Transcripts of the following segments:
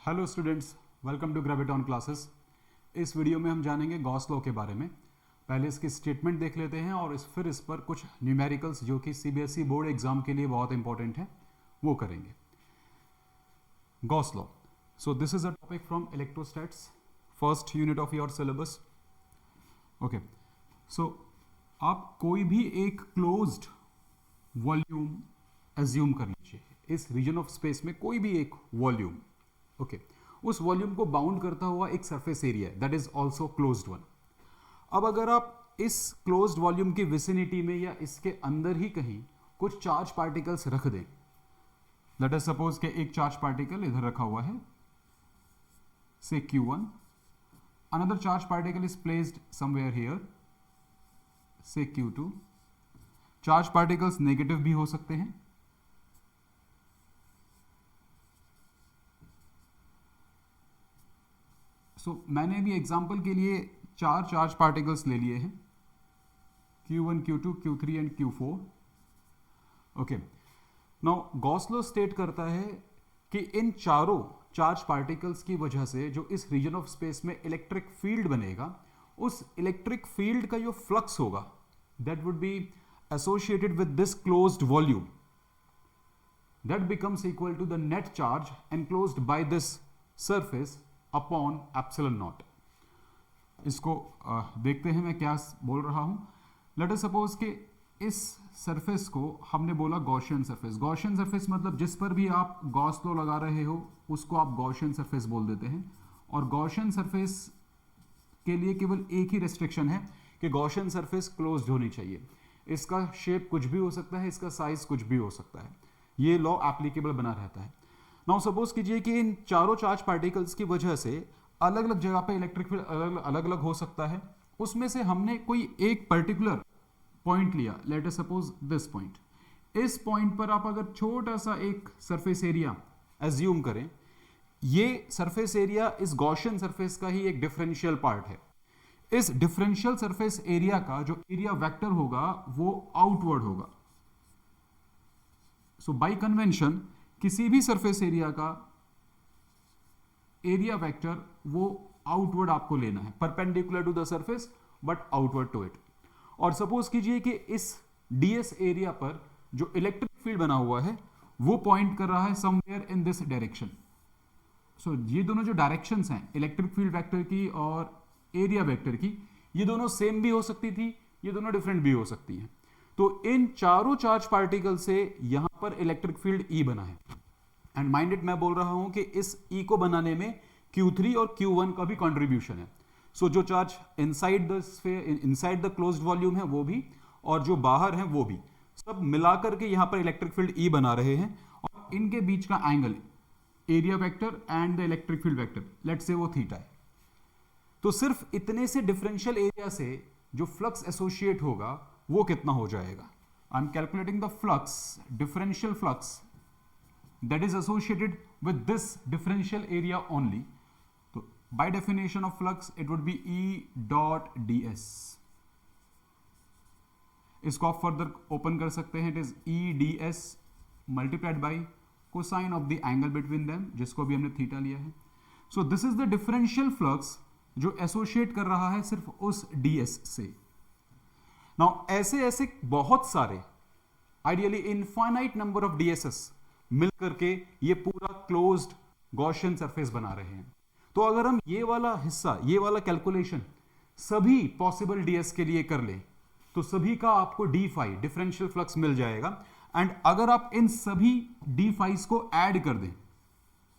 Hello students, welcome to Graviton classes. इस video में हम जानेंगे गॉस लॉ के बारे में। पहले इसकी स्टेटमेंट देख लेते हैं और फिर इस पर कुछ न्यूमेरिकल्स जो कि सीबीएसई बोर्ड एग्जाम के लिए बहुत इंपॉर्टेंट है वो करेंगे। Gauss law, so this is a topic from electrostatics, first unit of your syllabus. Okay, so आप कोई भी एक क्लोज्ड वॉल्यूम एज्यूम कर लीजिए। इस रीजन ऑफ स्पेस में कोई भी एक वॉल्यूम, ओके, उस वॉल्यूम को बाउंड करता हुआ एक सरफेस एरिया है, that is also closed one. अब अगर आप इस क्लोज्ड वॉल्यूम की विसिनिटी में या इसके अंदर ही कहीं कुछ चार्ज पार्टिकल्स रख दें, लेट अस सपोज के एक चार्ज पार्टिकल इधर रखा हुआ है, से Q1, another charge particle is placed somewhere here, से Q2। चार्ज पार्टिकल्स नेगेटिव भी हो सकते हैं, मैंने अभी एग्जाम्पल के लिए 4 चार्ज पार्टिकल्स ले लिए हैं, Q1, Q2, Q3 and Q4। Okay, now Gauss law state करता है कि इन चारों चार्ज पार्टिकल्स की वजह से जो इस रीजन ऑफ स्पेस में इलेक्ट्रिक फील्ड बनेगा, उस इलेक्ट्रिक फील्ड का जो फ्लक्स होगा that would be associated with this closed volume, that becomes equal to the net charge enclosed by this surface upon epsilon naught. इसको देखते हैं मैं क्या बोल रहा हूं। लेट अस सपोज कि इस सरफेस को हमने बोला गॉसियन सरफेस। गॉसियन सरफेस मतलब जिस पर भी आप गॉस लॉ लगा रहे हो उसको आप गॉसियन सरफेस बोल देते हैं। और गॉसियन सरफेस के लिए केवल एक ही रेस्ट्रिक्शन है कि गॉसियन सरफेस क्लोज्ड होनी चाहिए। इसका शेप कुछ भी हो सकता है, इसका साइज कुछ भी हो सकता है, ये लॉ एप्लीकेबल बना रहता है। नाउ सपोज कीजिए कि इन चारों चार्ज पार्टिकल्स की वजह से अलग अलग जगह पे इलेक्ट्रिक फील्ड अलग अलग हो सकता है। उसमें से हमने कोई एक पर्टिकुलर पॉइंट लिया, let us suppose this point. इस पॉइंट पर आप अगर छोटा सा एक सरफेस एरिया एज्यूम करें, ये सरफेस एरिया इस गॉसियन सरफेस का ही एक डिफरेंशियल पार्ट है। इस डिफरेंशियल सरफेस एरिया का जो एरिया वेक्टर होगा वो आउटवर्ड होगा। सो बाय कन्वेंशन किसी भी सरफेस एरिया का एरिया वेक्टर वो आउटवर्ड आपको लेना है, perpendicular to the surface but outward to it. और सपोज कीजिए कि इस ds एरिया पर जो इलेक्ट्रिक फील्ड बना हुआ है वो पॉइंट कर रहा है समवेयर इन दिस डायरेक्शन। सो ये दोनों जो डायरेक्शंस हैं इलेक्ट्रिक फील्ड वेक्टर की और एरिया वेक्टर की, ये दोनों सेम भी हो सकती थी, ये दोनों डिफरेंट भी हो सकती हैं। तो इन चारों चार्ज पार्टिकल से यहां पर इलेक्ट्रिक फील्ड E बना है। एंड माइंडेड मैं बोल रहा हूं कि इस E को बनाने में Q3 और Q1 का भी कंट्रीब्यूशन है। सो जो charge inside the sphere, inside the closed volume है वो भी, और जो बाहर है वो भी, सब मिलाकर के यहां पर इलेक्ट्रिक फील्ड E बना रहे हैं। और इनके बीच का angle, area vector and the electric field vector, let's say वो थीटा है। तो सिर्फ इतने से डिफरेंशियल एरिया से जो फ्लक्स एसोसिएट होगा वो कितना हो जाएगा। I am calculating the flux, differential flux that is associated with this differential area only. So by definition of flux it would be E dot ds. इसको आप फर्दर ओपन कर सकते हैं, it is E ds multiplied by cosine of the angle between them, जिसको भी हमने theta लिया है। So this is the differential flux जो एसोसिएट कर रहा है सिर्फ उस ds से। Now ऐसे ऐसे बहुत सारे, ideally infinite number of ds's मिलकर के ये पूरा क्लोज्ड गॉसियन सरफेस बना रहे हैं। तो अगर हम ये वाला हिस्सा, ये वाला कैलकुलेशन सभी पॉसिबल ds के लिए कर लें तो सभी का आपको d फाई डिफरेंशियल फ्लक्स मिल जाएगा। एंड अगर आप इन सभी d फाइज को ऐड कर दें,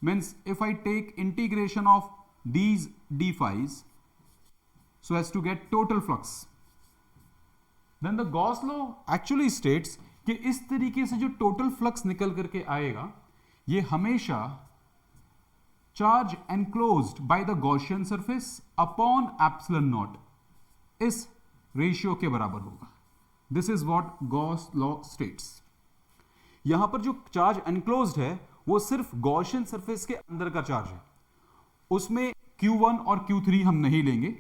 means if I take integration of these d phis so as to get total flux, then the Gauss law actually states कि इस तरीके से जो टोटल फ्लक्स निकल करके आएगा ये हमेशा charge enclosed by the Gaussian surface upon epsilon not इस रेशियो के बराबर होगा। This is what Gauss law states. यहां पर जो चार्ज एनक्लोज्ड है वो सिर्फ गॉसियन सरफेस के अंदर का चार्ज है, उसमें Q1 और Q3 हम नहीं लेंगे।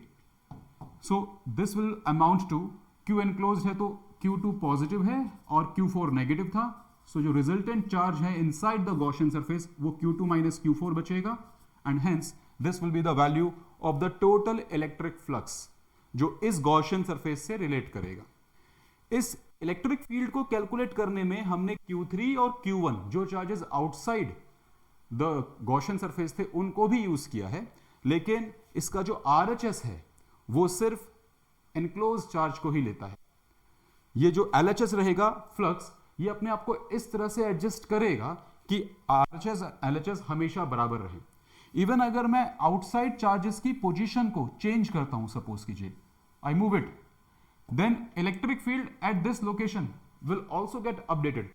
So this will amount to, Q enclosed है तो Q2 पॉजिटिव है और Q4 नेगेटिव था। सो जो रिजल्टेंट चार्ज है इनसाइड द गॉसियन सरफेस वो Q2 माइनस Q4 बचेगा। And hence this will be the value of the total electric flux जो इस गॉसियन सरफेस से रिलेट करेगा। इस इलेक्ट्रिक फील्ड को कैलकुलेट करने में हमने Q3 और Q1 जो charges outside the Gaussian surface थे उनको भी यूज किया है, लेकिन इसका जो RHS है वो सिर्फ एनक्लोज चार्ज को ही लेता है। ये जो LHS रहेगा फ्लक्स, ये अपने आप को इस तरह से एडजस्ट करेगा कि RHS LHS हमेशा बराबर रहे। इवन अगर मैं आउटसाइड चार्जेस की पोजीशन को चेंज करता हूं, सपोज कीजिए I move it, then electric field at this location will also get updated,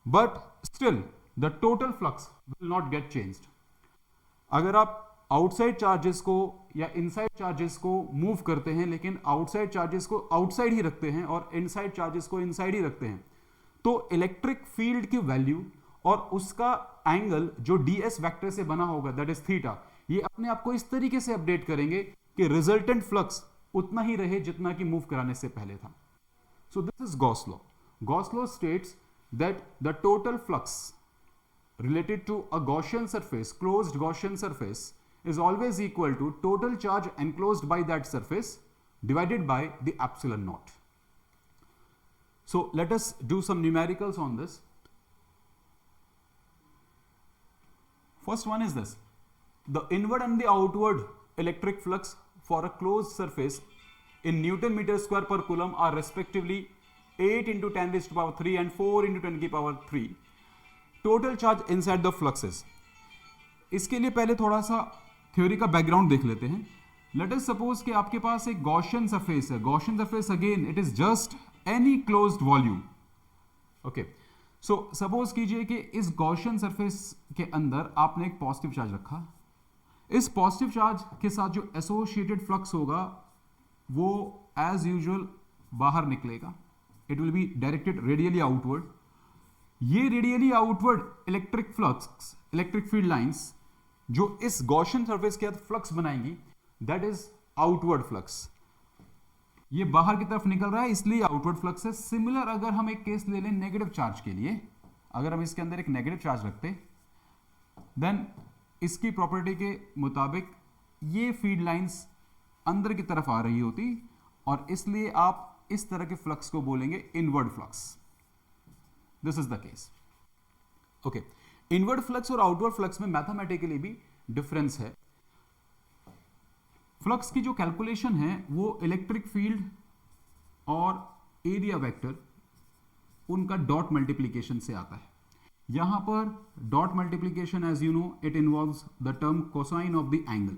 but still the total flux will not get changed. अगर आप आउटसाइड चार्जेस को या इनसाइड चार्जेस को मूव करते हैं लेकिन आउटसाइड चार्जेस को आउटसाइड ही रखते हैं और इनसाइड चार्जेस को इनसाइड ही रखते हैं, तो इलेक्ट्रिक फील्ड की वैल्यू और उसका एंगल जो ds वेक्टर से बना होगा दैट इज थीटा, ये अपने आप को इस तरीके से अपडेट करेंगे कि रिजल्टेंट फ्लक्स उतना ही रहे जितना कि मूव कराने से पहले था। सो this is Gauss law. Gauss law states that the total flux related to a Gaussian surface, closed Gaussian surface, is always equal to total charge enclosed by that surface divided by the epsilon naught. So let us do some numericals on this. First one is this: the inward and the outward electric flux for a closed surface in Newton meter square per coulomb are respectively 8 into 10 raised to power 3 and 4 into 10 की power 3. Total charge inside the fluxes. इसके लिए पहले थोड़ा सा theory का background देख लेते हैं। लेट अस सपोज कि आपके पास एक गॉसियन सरफेस है। Gaussian surface again it is just any closed volume. Okay, so suppose कीजिए कि इस गॉसियन सरफेस के अंदर आपने एक पॉजिटिव चार्ज रखा। इस पॉजिटिव चार्ज के साथ जो एसोसिएटेड फ्लक्स होगा वो एज यूजुअल बाहर निकलेगा। It will be directed radially outward. ये radially outward electric flux, electric field lines जो इस गॉसियन सरफेस के साथ फ्लक्स बनाएंगी दैट इज आउटवर्ड फ्लक्स। ये बाहर की तरफ निकल रहा है इसलिए आउटवर्ड फ्लक्स है। सिमिलर अगर हम एक केस ले लें नेगेटिव चार्ज के लिए, अगर हम इसके अंदर एक नेगेटिव चार्ज रखते देन इसकी प्रॉपर्टी के मुताबिक ये फील्ड लाइंस अंदर की तरफ आ रही होती और इसलिए आप इस तरह के फ्लक्स को बोलेंगे inward flux. This is the case. Okay, inward flux और आउटवर्ड फ्लक्स में मैथमेटिकली भी डिफरेंस है। फ्लक्स की जो कैलकुलेशन है वो इलेक्ट्रिक फील्ड और एरिया वेक्टर उनका डॉट मल्टीप्लीकेशन से आता है। यहां पर dot multiplication as you know it involves the term cosine of the angle.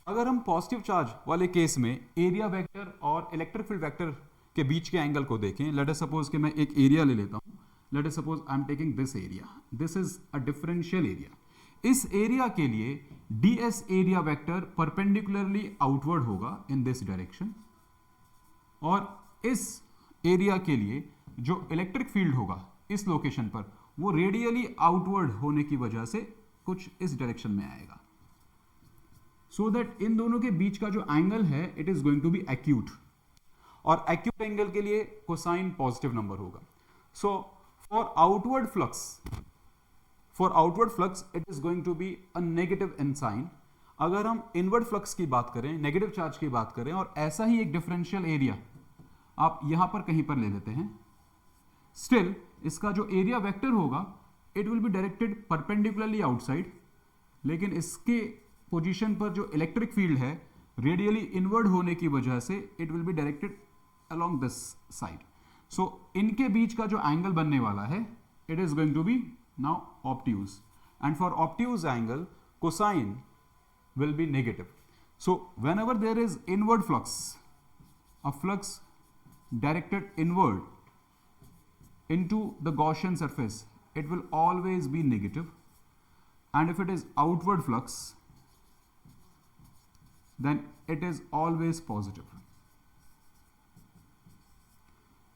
अगर हम पॉजिटिव चार्ज वाले केस में एरिया वेक्टर और इलेक्ट्रिक फील्ड वेक्टर के बीच के एंगल को देखें, लेट अस सपोज कि मैं एक एरिया ले लेता हूं। Let us suppose I am taking this area, this is a differential area. इस एरिया के लिए ds area vector perpendicularly outward होगा इन दिस डायरेक्शन और इस एरिया के लिए जो इलेक्ट्रिक फील्ड होगा इस लोकेशन पर वो रेडियली आउटवर्ड होने की वजह से कुछ इस डायरेक्शन में आएगा। सो दैट इन दोनों के बीच का जो एंगल है it is going to be acute और एक्यूट एंगल के लिए कोसाइन पॉजिटिव नंबर होगा। So for outward flux it is going to be a negative in sign. अगर हम इनवर्ड फ्लक्स की बात करें, नेगेटिव चार्ज की बात करें और ऐसा ही एक डिफरेंशियल एरिया आप यहां पर कहीं पर ले लेते हैं, स्टिल इसका जो एरिया वेक्टर होगा it will be directed perpendicularly outside, लेकिन इसके पोजीशन पर जो इलेक्ट्रिक फील्ड है रेडियली इनवर्ड होने की वजह से it will be directed along this side. So इनके बीच का जो एंगल बनने वाला है it is going to be now obtuse and for obtuse angle cosine will be negative. So whenever there is inward flux, a flux directed inward into the Gaussian surface, it will always be negative, and if it is outward flux then it is always positive.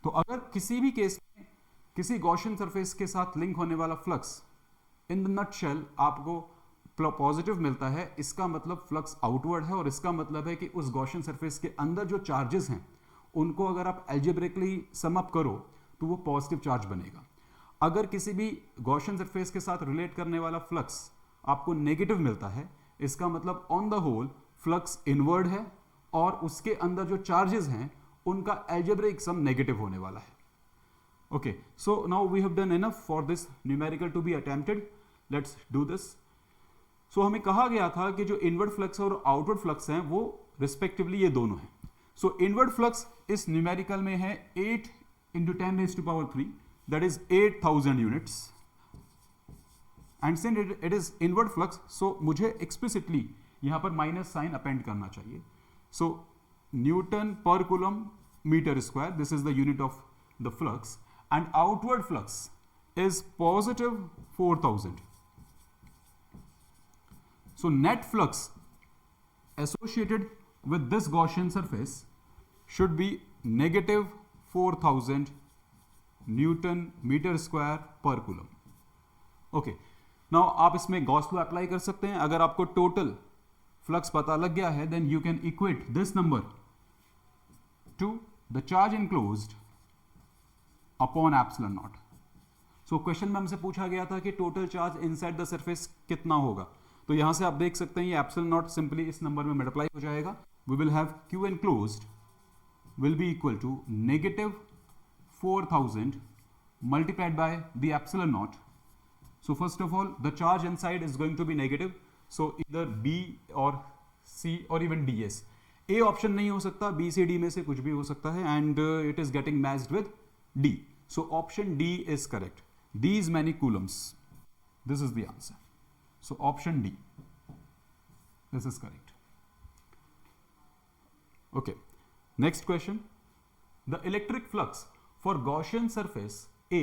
तो अगर किसी भी case में किसी Gaussian surface के साथ link होने वाला फ्लक्स इन द नटशेल आपको पॉजिटिव मिलता है, इसका मतलब फ्लक्स आउटवर्ड है और इसका मतलब है कि उस गॉसियन सरफेस के अंदर जो चार्जेस हैं उनको अगर आप एल्जेब्रिकली सम अप करो तो वो पॉजिटिव चार्ज बनेगा। अगर किसी भी गॉसियन सरफेस के साथ रिलेट करने वाला फ्लक्स आपको नेगेटिव मिलता है, इसका मतलब on the whole flux inward है और उसके अंदर जो चार्जेस हैं उनका एल्जेब्रिक सम नेगेटिव होने वाला है. Okay, so now we have done enough for this numerical to be attempted. Let's do this. So हमें कहा गया था कि जो इनवर्ड फ्लक्स और आउटवर्ड फ्लक्स हैं वो रिस्पेक्टिवली ये दोनों हैं. सो इनवर्ड फ्लक्स इस न्यूमेरिकल में है 8 into 10 raised to power 3, that is 8000 units. And since it is inward flux, so मुझे explicitly यहाँ पर माइनस साइन अपेंड करना चाहिए. So Newton per coulomb meter square, this is the unit of the flux, and outward flux is positive 4000. So net flux associated with this Gaussian surface should be negative 4000 Newton meter square per coulomb. Okay, now आप इसमें Gauss law apply कर सकते हैं. अगर आपको total flux पता लग गया है, then you can equate this number to the charge enclosed upon epsilon naught. So question में हमसे पूछा गया था कि total charge inside the surface कितना होगा. तो यहां से आप देख सकते हैं ये एप्सिलॉन नॉट सिंपली इस नंबर में मल्टीप्लाई हो जाएगा. We will have Q enclosed will be equal to negative 4000 multiplied by the epsilon naught. So first of all the charge inside is going to be negative, so इधर B और C और even D एस. A option नहीं हो सकता, B C D में से कुछ भी हो सकता है, and it is getting matched with D. So option D is correct. These many coulombs. This is the answer. So option D. This is correct. Okay. Next question. The electric flux for Gaussian surface A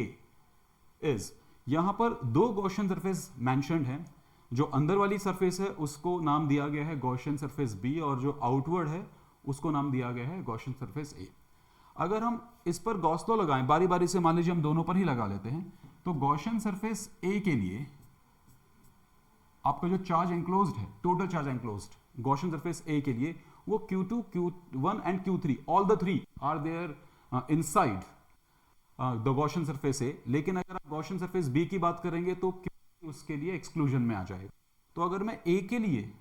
is, यहां पर दो Gaussian surface mentioned हैं. जो अंदर वाली surface है उसको नाम दिया गया है Gaussian surface B और जो आउटवर्ड है उसको नाम दिया गया है Gaussian surface A. अगर हम इस पर गॉस लॉ लगाएं, बारी बारी से मान लीजिए हम दोनों पर ही लगा लेते हैं, तो गॉसियन सरफेस ए के लिए आपका जो चार्ज एंक्लोज्ड है, total charge enclosed Gaussian surface A के लिए, वो Q2, Q1 and Q3, all the three are there inside the Gaussian surface A. लेकिन अगर आप गॉसियन सरफेस बी की बात करेंगे तो Q उसके लिए एक्सक्लूजन में आ जाएगा. तो अगर मैं ए के लिए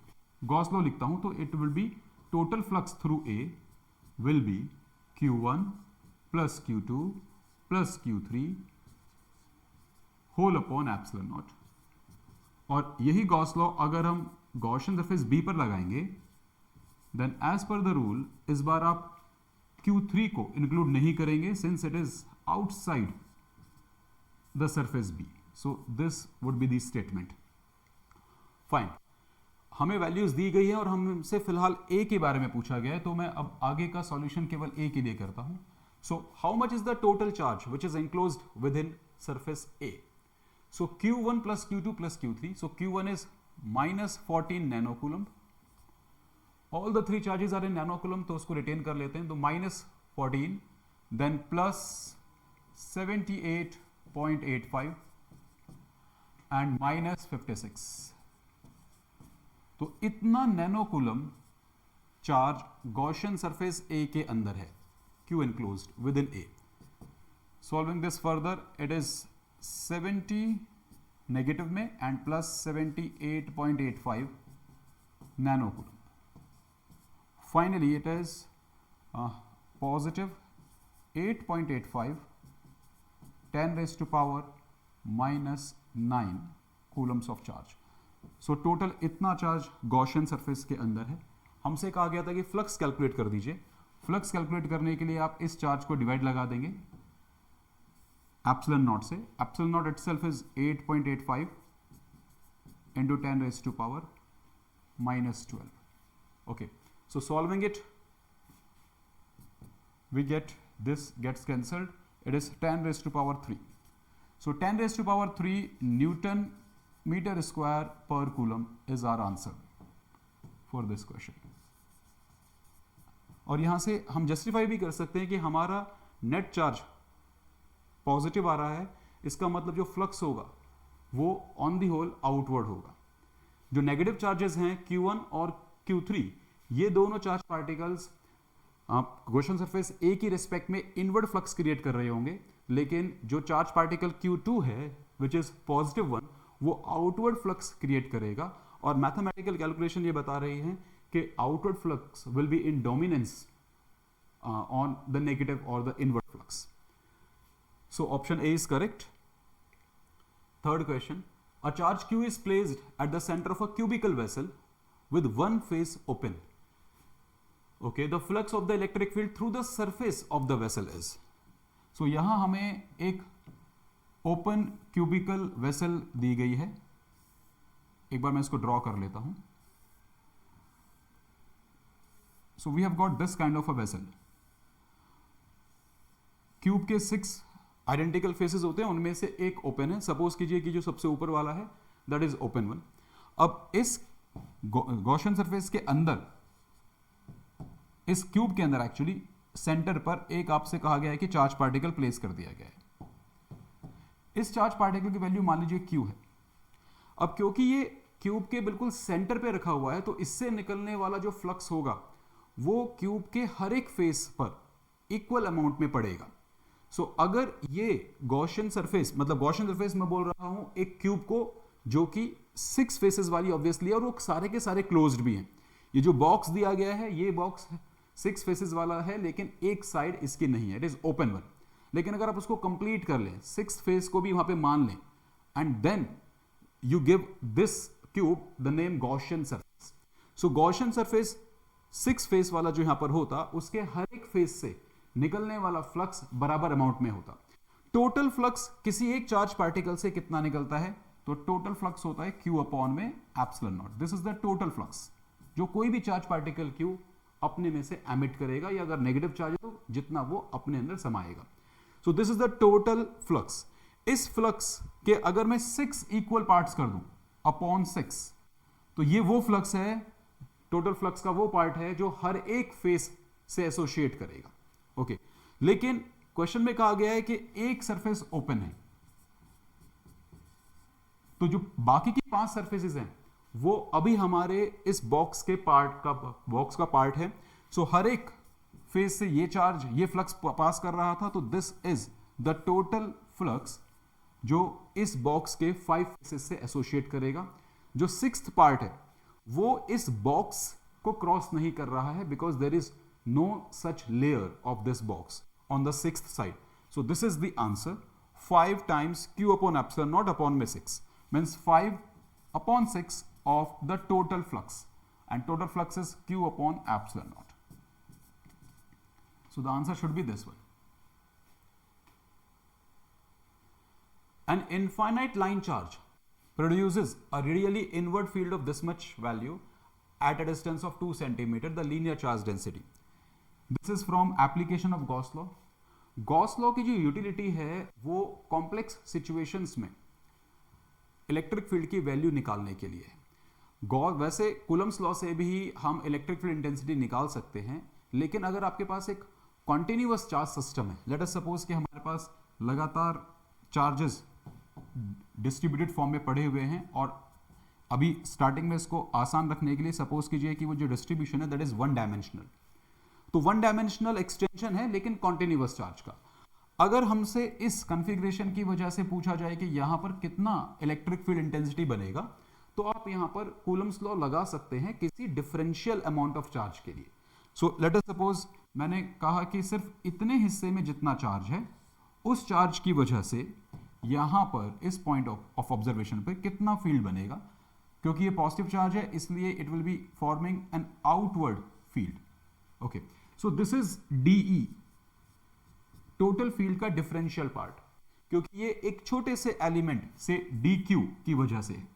गॉस लॉ लिखता हूं तो it will be total flux through A will be Q1 plus Q2 plus Q3 whole upon epsilon naught. और यही गॉस लॉ अगर हम गॉसियन सरफेस B पर लगाएंगे, then as per the rule इस बार आप Q3 को इंक्लूड नहीं करेंगे since it is outside the surface B. So this would be the statement. Fine, हमें वैल्यूज दी गई है और हमसे फिलहाल ए के बारे में पूछा गया है, तो मैं अब आगे का सॉल्यूशन केवल ए के लिए करता हूं. So how much is the total charge which is enclosed within surface A. So Q1 plus Q2 plus Q3. So Q1 is minus 14 nano coulomb. All the three charges are in nano coulomb, तो उसको retain कर लेते हैं. तो minus 14 then plus 78.85 and minus 56. तो इतना nano coulomb charge Gaussian surface A के अंदर है, Q enclosed within A. Solving this further, it is 70 negative में and plus 78.85 nano coulomb. Finally it is positive 8.85 10 raised to power minus 9 Coulomb's of charge. So total इतना charge Gaussian surface के अंदर है. हमसे कहा गया था कि फ्लक्स कैलकुलेट कर दीजिए. फ्लक्स कैलकुलेट करने के लिए आप इस चार्ज को डिवाइड लगा देंगे एप्सिलॉन नॉट से. Epsilon not itself is 8.85 into 10 raised to power minus 12. Okay, so solving it, we get this gets cancelled. It is 10 raised to power 3. So 10 raised to power 3 Newton meter square per coulomb is our answer for this question. और यहां से हम justify भी कर सकते हैं कि हमारा नेट चार्ज पॉजिटिव आ रहा है, इसका मतलब जो फ्लक्स होगा वो ऑन दी होल आउटवर्ड होगा. जो नेगेटिव चार्जेस हैं Q1 और Q3, ये दोनों चार्ज पार्टिकल्स गॉसियन सरफेस ए की रिस्पेक्ट में इनवर्ड फ्लक्स क्रिएट कर रहे होंगे, लेकिन जो चार्ज पार्टिकल Q2 है विच इज पॉजिटिव वन, वो आउटवर्ड फ्लक्स क्रिएट करेगा, और मैथमेटिकल कैलकुलेशन ये बता रही है कि outward flux will be in dominance on the negative और the inward flux. So option A is correct. Third question, a charge Q is placed at the center of a cubical vessel with one face open. Okay, the flux of the electric field through the surface of the vessel is. So यहाँ हमें एक open cubical vessel दी गई है. एक बार मैं इसको draw कर लेता हूँ. So we have got this kind of a vessel. Cube के 6 आइडेंटिकल फेसेस होते हैं, उनमें से एक ओपन है. सपोज कीजिए कि जो सबसे ऊपर वाला है दैट इज ओपन वन. अब इस गॉसियन सरफेस के अंदर, इस क्यूब के अंदर एक्चुअली सेंटर पर एक आपसे कहा गया है कि चार्ज पार्टिकल प्लेस कर दिया गया है. इस चार्ज पार्टिकल की वैल्यू मान लीजिए क्यू है. अब क्योंकि ये क्यूब के बिल्कुल सेंटर पे रखा हुआ है, तो इससे निकलने वाला जो फ्लक्स होगा वो क्यूब के हर एक फेस पर इक्वल अमाउंट में पड़ेगा. सो अगर ये गॉसियन सरफेस, मतलब गॉसियन सरफेस मैं बोल रहा हूं एक क्यूब को जो कि 6 फेसेस वाली ऑब्वियसली, और वो सारे के सारे क्लोज्ड भी हैं. ये जो बॉक्स दिया गया है ये बॉक्स 6 फेसेस वाला है, लेकिन एक साइड इसकी नहीं है, इट इज ओपन वन. लेकिन अगर आप उसको कंप्लीट कर लें, 6 फेस को भी वहां पे मान लें, and then you give this cube the name Gaussian surface. So Gaussian surface 6 face वाला जो यहां पर होता, उसके हर एक फेस से निकलने वाला फ्लक्स बराबर अमाउंट में होता. टोटल फ्लक्स किसी एक चार्ज पार्टिकल से कितना निकलता है, तो टोटल फ्लक्स होता है क्यू अपॉन में epsilon not. This is the total flux जो कोई भी चार्ज पार्टिकल क्यू अपने में से एमिट करेगा, या अगर नेगेटिव चार्ज है तो जितना वो अपने अंदर समाएगा. So this is the total flux. इस फ्लक्स के अगर मैं 6 इक्वल पार्ट्स कर दूं अपॉन 6, तो ये वो फ्लक्स है, टोटल फ्लक्स का वो पार्ट है जो हर एक फेस से एसोसिएट करेगा. ओके, लेकिन क्वेश्चन में कहा गया है कि एक सरफेस ओपन है, तो जो बाकी की 5 सरफेसेस हैं वो अभी हमारे इस बॉक्स के बॉक्स का पार्ट है. सो हर एक फेस से ये चार्ज, ये फ्लक्स पास कर रहा था, तो this is the total flux जो इस बॉक्स के 5 फेसेस से एसोसिएट करेगा. जो 6th पार्ट है वो इस बॉक्स को क्रॉस नहीं कर रहा है, because there is no such layer of this box on the 6th side. So this is the answer. 5 times q upon epsilon naught upon में 6 means 5 upon 6 of the total flux, and total flux is q upon epsilon naught. So the answer should be this one. An infinite line charge produces a radially inward field of this much value at a distance of 2 centimeter, the linear charge density. This is from application of Gauss law. Gauss law की जो utility है वो complex situations में electric field की value निकालने के लिए. वैसे कूलम्स लॉ से भी हम इलेक्ट्रिक फील्ड इंटेंसिटी निकाल सकते हैं, लेकिन अगर आपके पास एक कॉन्टिन्यूअस चार्ज सिस्टम है, लेट अस सपोज कि हमारे पास लगातार चार्जेस डिस्ट्रीब्यूटेड फॉर्म में पड़े हुए हैं, और अभी स्टार्टिंग में इसको आसान रखने के लिए सपोज कीजिए कि वो जो डिस्ट्रीब्यूशन है दैट इज 1 डायमेंशनल. तो 1 डायमेंशनल एक्सटेंशन है लेकिन कॉन्टिन्यूअस चार्ज का. अगर हमसे इस कॉन्फ़िगरेशन की वजह से पूछा जाए कि यहां पर कितना इलेक्ट्रिक फील्ड इंटेंसिटी बनेगा, तो आप यहां पर कूलम्स लॉ लगा सकते हैं किसी डिफरेंशियल अमाउंट ऑफ चार्ज के लिए. सो लेट अस सपोज मैंने कहा कि सिर्फ इतने हिस्से में जितना चार्ज है, उस चार्ज की वजह से यहां पर इस पॉइंट ऑफ ऑब्जर्वेशन पर कितना फील्ड बनेगा. क्योंकि ये पॉजिटिव चार्ज है इसलिए it will be forming an outward field. Okay, so this is DE, total field का डिफरेंशियल पार्ट, क्योंकि ये एक छोटे से एलिमेंट से DQ की वजह से है.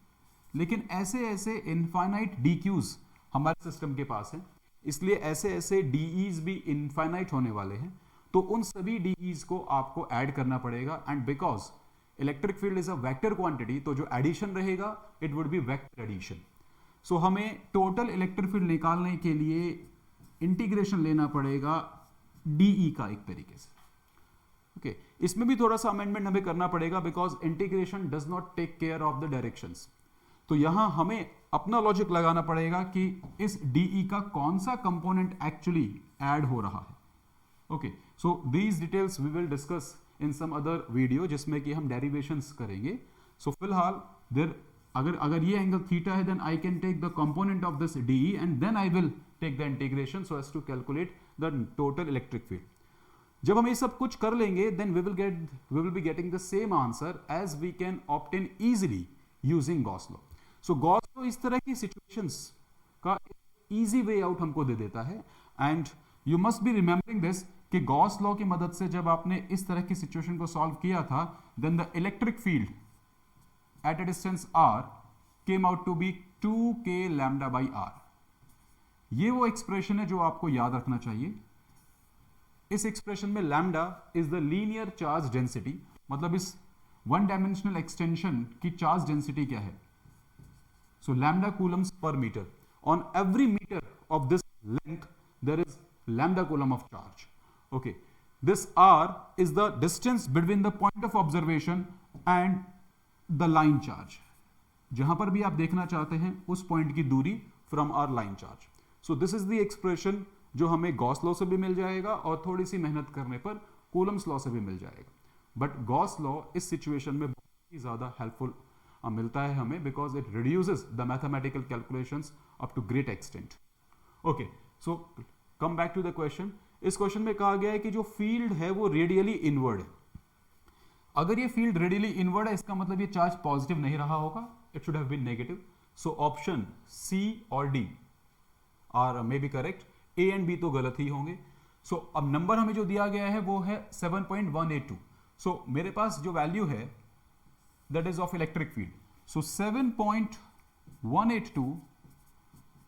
लेकिन ऐसे ऐसे इनफाइनाइट DQs हमारे सिस्टम के पास हैं, इसलिए ऐसे ऐसे DEs भी इनफाइनाइट होने वाले हैं. तो उन सभी DEs को आपको ऐड करना पड़ेगा, and because electric field is a vector quantity, तो जो एडिशन रहेगा it would be vector addition. So हमें टोटल इलेक्ट्रिक फील्ड निकालने के लिए इंटीग्रेशन लेना पड़ेगा DE का एक तरीके से. ओके, इसमें भी थोड़ा सा अमेंडमेंट हमें करना पड़ेगा, because integration does not take care of the directions. तो यहां हमें अपना लॉजिक लगाना पड़ेगा कि इस DE का कौन सा कंपोनेंट एक्चुअली ऐड हो रहा है. Okay, so these details we will discuss in some other video, जिसमें कि हम डेरिवेशंस करेंगे. सो फिलहाल देर अगर ये एंगल थीटा है, then I can take the component of this d and then I will take the integration so as to calculate the total electric field. जब हम ये सब कुछ कर लेंगे, then we will be getting the same answer as we can obtain easily using Gauss law. So Gauss law इस तरह की सिचुएशंस का इजी वे आउट हमको दे देता है. And you must be remembering this कि गॉस लॉ की मदद से जब आपने इस तरह की सिचुएशन को सॉल्व किया था, then the electric field at a distance r came out to be 2k lambda by r. ये वो एक्सप्रेशन है जो आपको याद रखना चाहिए. इस एक्सप्रेशन में lambda is the linear charge density, मतलब इस वन डायमेंशनल एक्सटेंशन की चार्ज डेंसिटी क्या है. So lambda coulombs per metre. On every metre of this length there is lambda coulomb of charge. Okay, this r is the distance between the point of observation and the line charge. जहां पर भी आप देखना चाहते हैं उस point की दूरी from our line charge. So this is the expression जो हमें गॉस लॉ से भी मिल जाएगा और थोड़ी सी मेहनत करने पर कूलम्स लॉ से भी मिल जाएगा. बट गॉस लॉ इस सिचुएशन में बहुत ही ज्यादा हेल्पफुल मिलता है हमें, because it reduces the mathematical calculations up to great extent. Okay, so come back to the question. इस क्वेश्चन में कहा गया है कि जो फील्ड है वो रेडियली इनवर्ड है. अगर ये फील्ड रेडियली इनवर्ड है, इसका मतलब ये चार्ज पॉजिटिव नहीं रहा होगा, it should have been negative. So option C और D are may be correct. A and B तो गलत ही होंगे. सो अब नंबर हमें जो दिया गया है वो है 7.182. सो मेरे पास जो वैल्यू है that is of electric field. So 7.182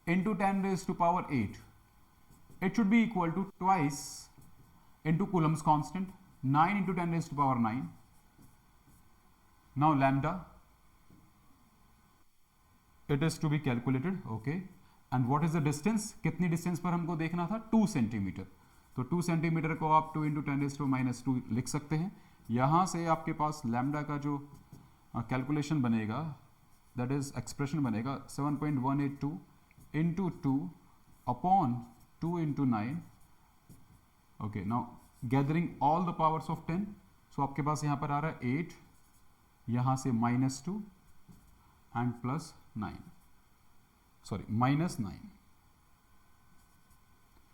into 10 raised to power 8, it should be equal to twice into Coulomb's constant, 9 into 10 raised to power 9. Now lambda, it is to be calculated. Okay, and what is the distance? कितनी distance पर हमको देखना था? 2 centimetre. तो 2 centimetre को आप 2 into 10 raised to minus 2 लिख सकते हैं. यहां से आपके पास लैम्डा का जो कैलकुलेशन बनेगा, दैट इज एक्सप्रेशन बनेगा 7.182 into 2 upon 2 into 9. Okay, now gathering all the powers of 10. So आपके पास यहाँ पर आ रहा है 8, यहाँ से -2 and plus 9. Sorry, -9.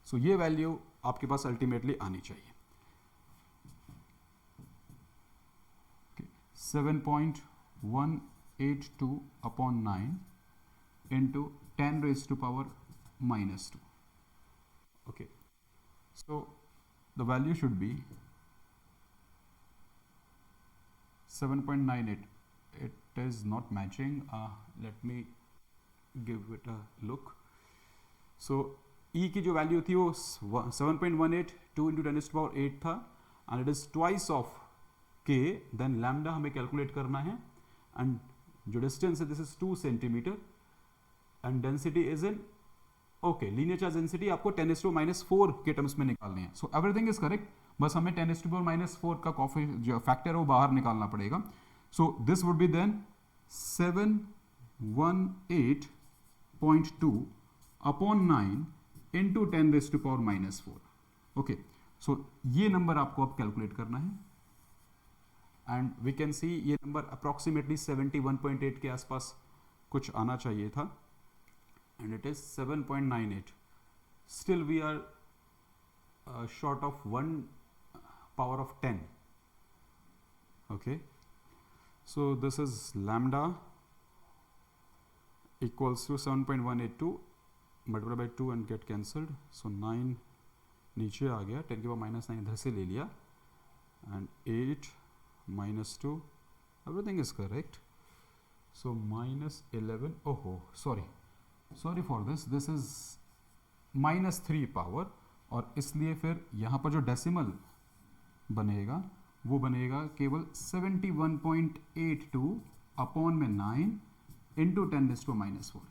So ये वैल्यू आपके पास अल्टीमेटली आनी चाहिए. Okay, 7.182 upon 9 into 10 raised to power -2. Okay, so the value should be 7.98. It is not matching. Let me give it a look. So E की जो वैल्यू थी वो 7.18 2 into 10 raised to power 8 था, and it is twice of K. Then lambda हमें calculate करना है, and जो distance है this is 2 centimetre, and density is in okay linear charge density आपको 10⁻⁻4 के टर्म्स में निकालने हैं. सो एवरीथिंग इज करेक्ट, बस हमें 10⁻⁻4 का जो फैक्टर है वो बाहर निकालना पड़ेगा. So this would be then 718.2 upon 9 into 10 raised to power -4. Okay, so ये नंबर आपको अब कैलकुलेट करना है, एंड वी कैन सी ये नंबर अप्रॉक्सीमेटली 71.8 के आसपास कुछ आना चाहिए था, and it is 7.98. Still we are short of 1 power of 10. Okay, so this is lambda equals to 7.182 multiplied by 2 and get cancelled. So 9 नीचे आ गया, 10 के बाद -9 इधर से ले लिया, and 8 -2, everything is correct. So -11, oh sorry for this is -3 power, और इसलिए फिर यहाँ पर जो डेसिमल बनेगा वो बनेगा केवल 71.82 अपॉन में 9 into 10 raised to -4.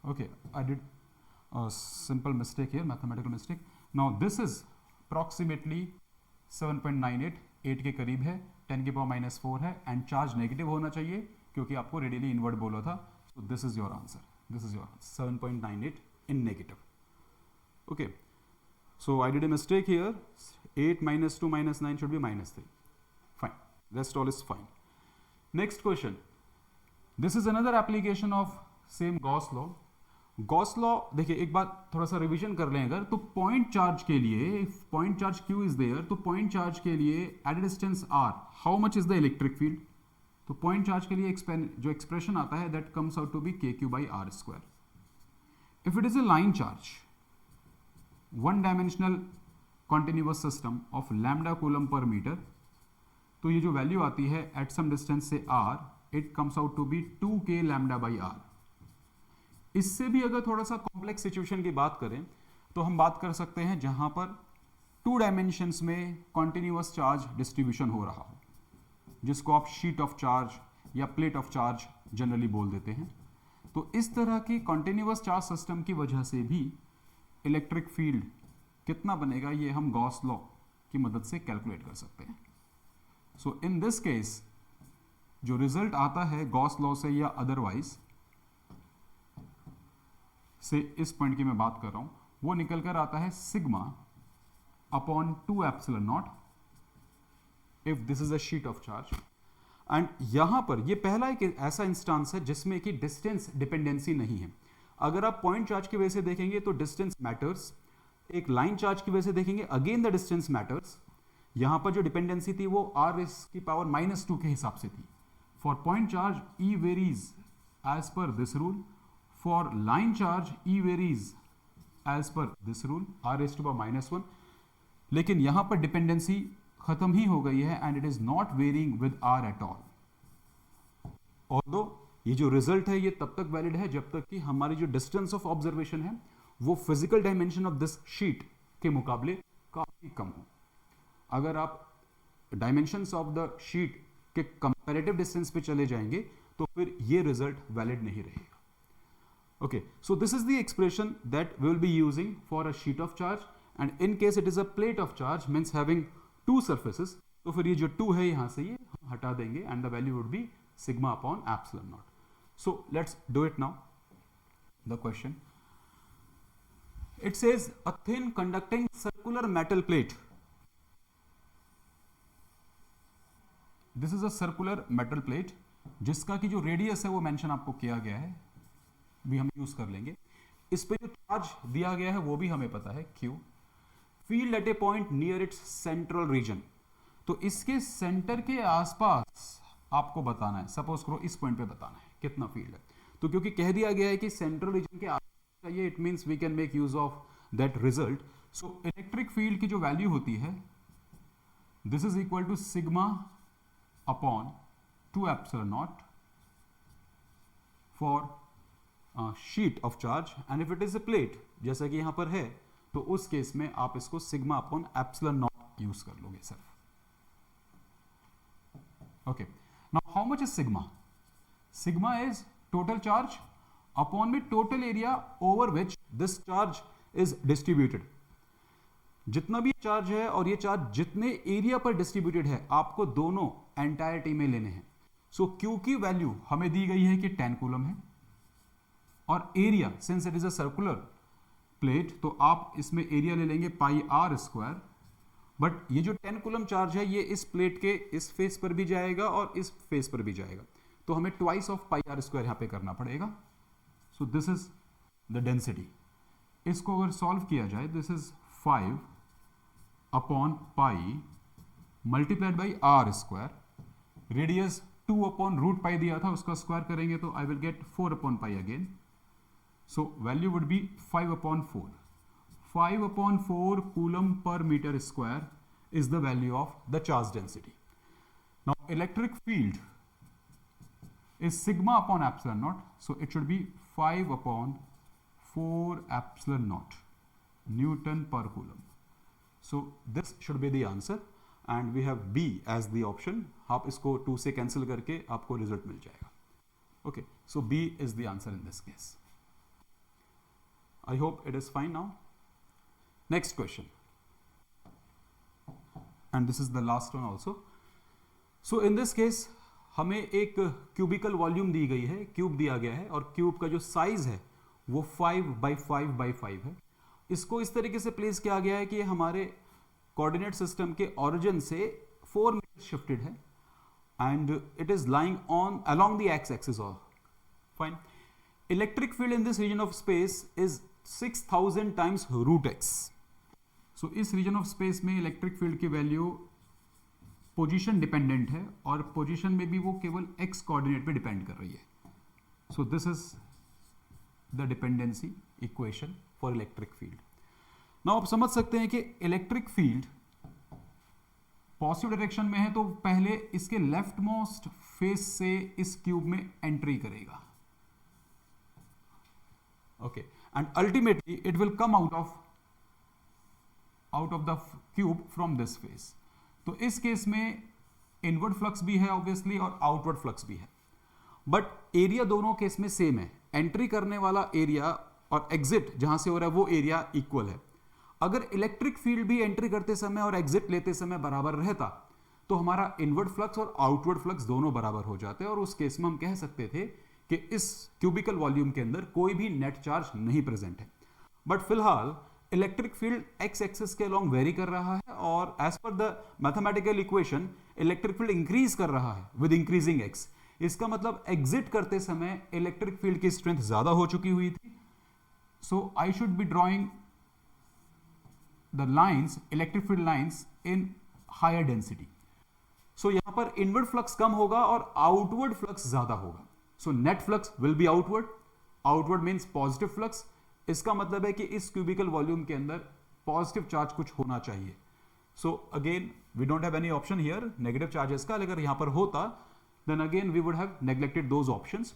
Okay, I did a simple mistake here, mathematical mistake. Now this is approximately 7.98, 8 के करीब है, 10 के पावर -4 है, एंड चार्ज नेगेटिव होना चाहिए क्योंकि आपको रेडियली इनवर्ड बोला था. So this is your answer. This is your answer. 7.98 in negative. Okay. So I did a mistake here. 8 -2 -9 should be -3. Fine. Rest all is fine. Next question. This is another application of same Gauss law. Gauss law देखिए, एक बात थोड़ा सा revision कर लें अगर, तो point charge के लिए, point charge Q is there, तो पॉइंट चार्ज के लिए at distance R how much is the electric field. तो पॉइंट चार्ज के लिए जो एक्सप्रेशन आता है that comes out to be K Q by are square. If it is a line charge, one dimensional continuous system of lambda coulomb per metre, तो ये जो value आती है एट सम डिस्टेंस से R, it comes out to be 2k lambda by r. इससे भी अगर थोड़ा सा कॉम्प्लेक्स सिचुएशन की बात करें तो हम बात कर सकते हैं जहां पर 2 डायमेंशंस में कॉन्टिन्यूअस चार्ज डिस्ट्रीब्यूशन हो रहा हो, जिसको आप शीट ऑफ चार्ज या प्लेट ऑफ चार्ज जनरली बोल देते हैं। तो इस तरह की कॉन्टिन्यूअस चार्ज सिस्टम की वजह से भी इलेक्ट्रिक फील्ड कितना बनेगा, ये हम गॉस लॉ की मदद से कैलकुलेट कर सकते हैं। सो इन दिस केस जो रिजल्ट आता है गॉस लॉ से या अदरवाइज से, इस पॉइंट की मैं बात कर रहा हूं, वो निकल कर आता है sigma upon 2 epsilon not if this is a sheet of charge. And यहां पर ये पहला एक ऐसा इंस्टांस है जिसमें कि डिस्टेंस डिपेंडेंसी नहीं है। अगर आप पॉइंट चार्ज की वजह से देखेंगे तो डिस्टेंस मैटर्स, एक लाइन चार्ज की वजह से देखेंगे अगेन द डिस्टेंस मैटर्स। यहां पर जो डिपेंडेंसी थी वो r raised की पावर -2 के हिसाब से थी। For point charge E varies as per this rule, for line charge E varies as per this rule, r raised to power -1। लेकिन यहां पर डिपेंडेंसी खत्म ही हो गई है and it is not varying with r at all. Although ये जो result है ये तब तक वैलिड है जब तक कि हमारी जो डिस्टेंस ऑफ ऑब्जर्वेशन है वो physical dimension of this sheet के मुकाबले काफी कम हो। अगर आप डायमेंशंस ऑफ द शीट के कंपैरेटिव डिस्टेंस पे चले जाएंगे तो फिर ये रिजल्ट वैलिड नहीं रहेगा। Okay, so this is the expression that we will be using for a sheet of charge and in case it is a plate of charge means having 2 surfaces, तो फिर ये जो 2 है यहां से ये हम हटा देंगे and the value would B sigma upon epsilon naught. So let's do it now. The question, it says a thin conducting circular metal plate, this is a circular metal plate जिसका की जो रेडियस है वो mention आपको किया गया है, भी हम यूज कर लेंगे। इस पे जो चार्ज दिया गया है वो भी हमें पता है Q। Field at A point near it's central region, तो इसके सेंटर के आसपास आपको बताना है, सपोज करो इस पॉइंट पे बताना है कितना फील्ड है। तो क्योंकि कह दिया गया है कि सेंट्रल रीजन के चाहिए, it means we can make use of that result. So electric field की जो वैल्यू होती है this is equal to sigma upon 2 epsilon naught for sheet of charge and if it is a plate जैसा कि यहां पर है तो उस केस में आप इसको sigma upon epsilon naught use कर लोगे सिर्फ। Okay, now how much is sigma? Sigma is total charge upon में total area over which this charge is distributed. जितना भी चार्ज है और ये चार्ज जितने एरिया पर डिस्ट्रीब्यूटेड है आपको दोनों एंटायरिटी में लेने हैं। सो Q की वैल्यू हमें दी गई है कि 10 कूलम है और area since it is a circular plate तो आप इसमें एरिया ले लेंगे पाई आर स्क्वायर। बट ये जो 10 कूलम चार्ज है ये इस प्लेट के इस फेस पर भी जाएगा और इस फेस पर भी जाएगा, तो हमें twice of pi r square यहां पे करना पड़ेगा। So this is the density. इसको अगर सॉल्व किया जाए this is 5 upon pi multiplied by are square, radius 2 upon root pi दिया था उसका स्क्वायर करेंगे तो I will get 4 upon pi again. So value would be 5 upon 4। 5 upon 4 coulomb per meter square is the value of the charge density. Now electric field is sigma upon epsilon naught, so it should be 5 upon 4 epsilon naught Newton per coulomb. So this should be the answer and we have B as the option. आप इसको 2 से cancel करके आपको result मिल जाएगा. Okay, so B is the answer in this case. I hope it is fine now. Next question, and this is the last one also. So in this case हमें एक cubicle volume दी गई है, cube दिया गया है और cube का जो साइज है वो 5x5x5 है। इसको इस तरीके से प्लेस किया गया है कि हमारे कोऑर्डिनेट सिस्टम के ओरिजिन से 4 मीटर शिफ्टेड है and it is lying on along the x-axis. Or fine, electric field in this region of space is 6000 times root x. So इस रीजन ऑफ स्पेस में इलेक्ट्रिक फील्ड की value position dependent है और position में भी वो केवल x coordinate पे डिपेंड कर रही है. सो this is the dependency equation for electric field. Now आप समझ सकते हैं कि इलेक्ट्रिक फील्ड पॉजिटिव डायरेक्शन में है तो पहले इसके लेफ्ट मोस्ट फेस से इस क्यूब में एंट्री करेगा. Okay, and ultimately it will come out of the cube from this face. तो इस केस में इनवर्ड फ्लक्स भी है ऑब्वियसली और आउटवर्ड फ्लक्स भी है, बट एरिया दोनों केस में सेम है. एंट्री करने वाला एरिया और एग्जिट जहां से हो रहा है वो एरिया इक्वल है. अगर इलेक्ट्रिक फील्ड भी एंट्री करते समय और एग्जिट लेते समय बराबर रहता तो हमारा इनवर्ड फ्लक्स और आउटवर्ड फ्लक्स दोनों बराबर हो जाते, और उस केस में हम कह सकते थे कि इस क्यूबिकल वॉल्यूम के अंदर कोई भी नेट चार्ज नहीं प्रेजेंट है. बट फिलहाल इलेक्ट्रिक फील्ड एक्स एक्सिस के अलोंग वेरी कर रहा है और as per the mathematical equation electric field increase कर रहा है विद इंक्रीजिंग एक्स. इसका मतलब एग्जिट करते समय इलेक्ट्रिक फील्ड की स्ट्रेंथ ज्यादा हो चुकी हुई थी. So I should be drawing the lines, electric field lines in higher density. So यहां पर इनवर्ड फ्लक्स कम होगा और आउटवर्ड फ्लक्स ज्यादा होगा. So net flux will B outward. Outward means positive flux. इसका मतलब है कि इस क्यूबिकल वॉल्यूम के अंदर पॉजिटिव चार्ज कुछ होना चाहिए. So again we don't have any option here negative charges का. अगर यहां पर होता then again we would have neglected those options.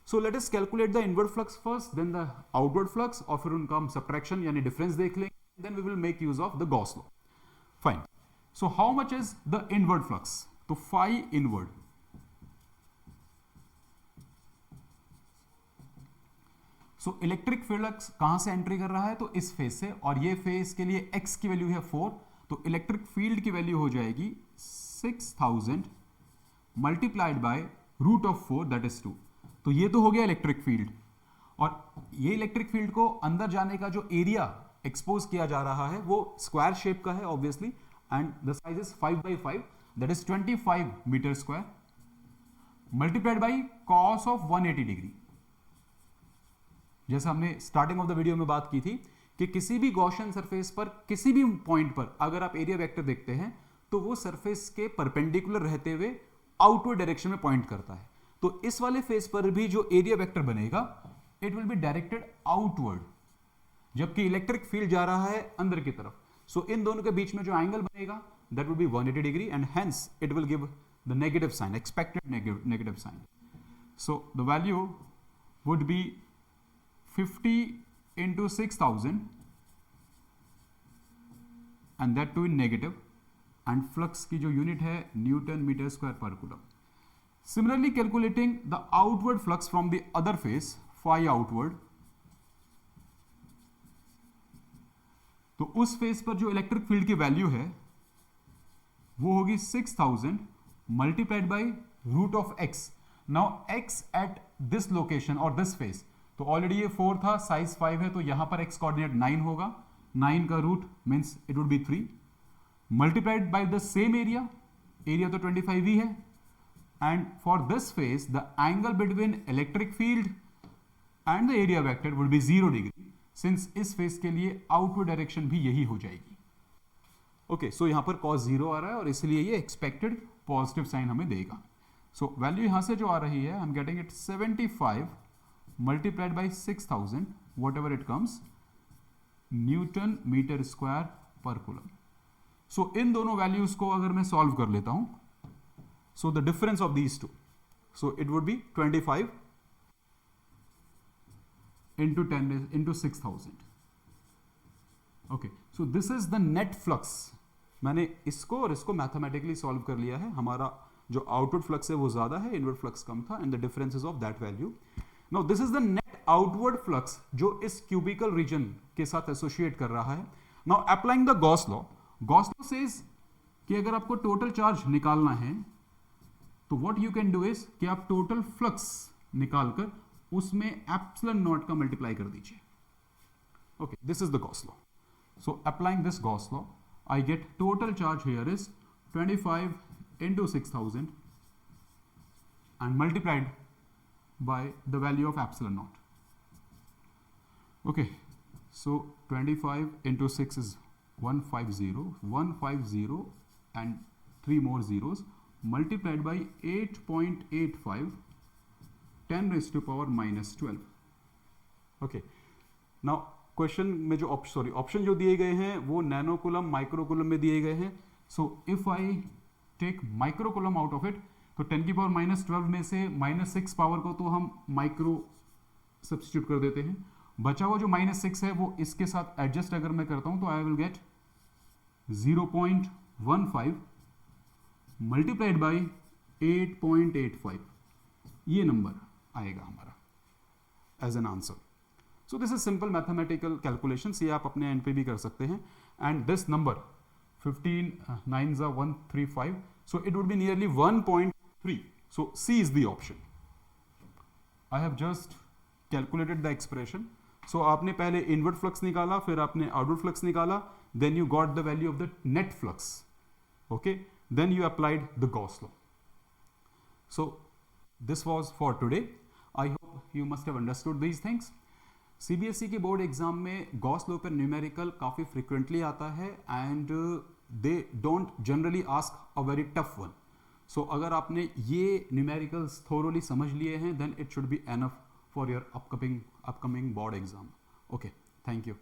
So let us calculate the inward flux first, then the outward flux, और फिर उनका हम subtraction यानी difference देख लेंगे. Then we will make use of the Gauss law. Fine. So how much is the inward flux? तो phi inward. So electric flux कहां से एंट्री कर रहा है? तो इस फेस से, और ये फेस के लिए x की वैल्यू है 4, तो इलेक्ट्रिक फील्ड की वैल्यू हो जाएगी 6000 multiplied by root of 4 that is 2. तो ये तो हो गया इलेक्ट्रिक फील्ड, और ये इलेक्ट्रिक फील्ड को अंदर जाने का जो एरिया एक्सपोज किया जा रहा है वो स्क्वायर शेप का है obviously, and the size is 5/5 that is 25 metre square multiplied by cos of 180 degree. जैसे हमने स्टार्टिंग ऑफ द वीडियो में बात की थी कि किसी भी गॉसियन सरफेस पर किसी भी पॉइंट पर अगर आप एरिया वेक्टर देखते हैं तो वो सरफेस के परपेंडिकुलर रहते हुए आउटवर्ड डायरेक्शन में पॉइंट करता है. तो इस वाले फेस पर भी जो एरिया वेक्टर बनेगा it will be directed outward, जबकि इलेक्ट्रिक फील्ड जा रहा है अंदर की तरफ. सो इन दोनों के बीच में जो एंगल बनेगा that will be 180 degree, and hence it will give the negative sign, expected negative sign. So the value would be 50 into 6000 and that too in negative, and flux की जो यूनिट है newton metre square per coulomb. Similarly calculating the outward flux from the other face, phi outward, तो उस face पर जो electric field की value है वो होगी 6000 multiplied by root of x. Now x at this location और दिस फेस, तो ऑलरेडी ये 4 था, साइज 5 है, तो यहां पर x कोऑर्डिनेट 9 होगा. 9 का root means it would be 3 multiplied by the same area. Area तो 25 ही है, and for this face the angle between electric field and the area vector would be 0 degree, since इस फेस के लिए outward direction भी यही हो जाएगी. ओके, सो यहां पर cos 0 आ रहा है और इसलिए ये एक्सपेक्टेड पॉजिटिव साइन हमें देगा. सो वैल्यू यहां से जो आ रही है I am getting it 75 multiplied by 6000 whatever it comes newton metre square per coulomb. So इन दोनों वैल्यूज को अगर मैं सॉल्व कर लेता हूं, so the difference of these two, so it would be 25 into 10 into 6000. Okay, so this is the net flux. मैंने इसको और इसको मैथमेटिकली सॉल्व कर लिया है. हमारा जो आउटवर्ड फ्लक्स है वो ज्यादा है, इनवर्ड फ्लक्स कम था, and the difference is of that value. Now this is the net outward flux जो इस cubical region के साथ एसोसिएट कर रहा है. Now applying the Gauss law says कि अगर आपको टोटल चार्ज निकालना है तो what you can do is कि आप टोटल फ्लक्स निकालकर उसमें एप्सिलॉन नॉट का मल्टीप्लाई कर दीजिए. Okay, this is the Gauss law. So applying this Gauss law I get total charge here is 25 into 6000 and multiplied by the value of epsilon naught. Okay, so 25 into 6 is 150 and 3 more zeros multiplied by 8.85 10 raised to power minus 12. Okay, now question में जो option जो दिए गए हैं वो nano coulomb micro coulomb में दिए गए हैं. So if I take micro coulomb out of it, तो 10 की पावर माइनस 12 में से माइनस 6 पावर को तो हम माइक्रो सब्स्टिट्यूट कर देते हैं. बचा हुआ जो माइनस 6 है वो इसके साथ एडजस्ट अगर मैं करता हूं तो I will get 0.15 multiplied by 8.85. ये नंबर आएगा हमारा as an answer. So this is simple mathematical calculation. ये आप अपने एंड पे भी कर सकते हैं. And this number 15 9 135, so it would be nearly 1.3. so C is the option. I have just calculated the expression. So आपने पहले इनवर्ट फ्लक्स निकाला, फिर आपने आउटवर्ड फ्लक्स निकाला, then you got the value of the net flux. Okay, then you applied the Gauss law. So this was for today. I hope you must have understood these things. CBSE के board exam में Gauss law पर numerical काफ़ी frequently आता है and they don't generally ask a very tough one. So अगर आपने ये numericals thoroughly समझ लिए हैं then it should be enough for your upcoming board exam. Okay, thank you.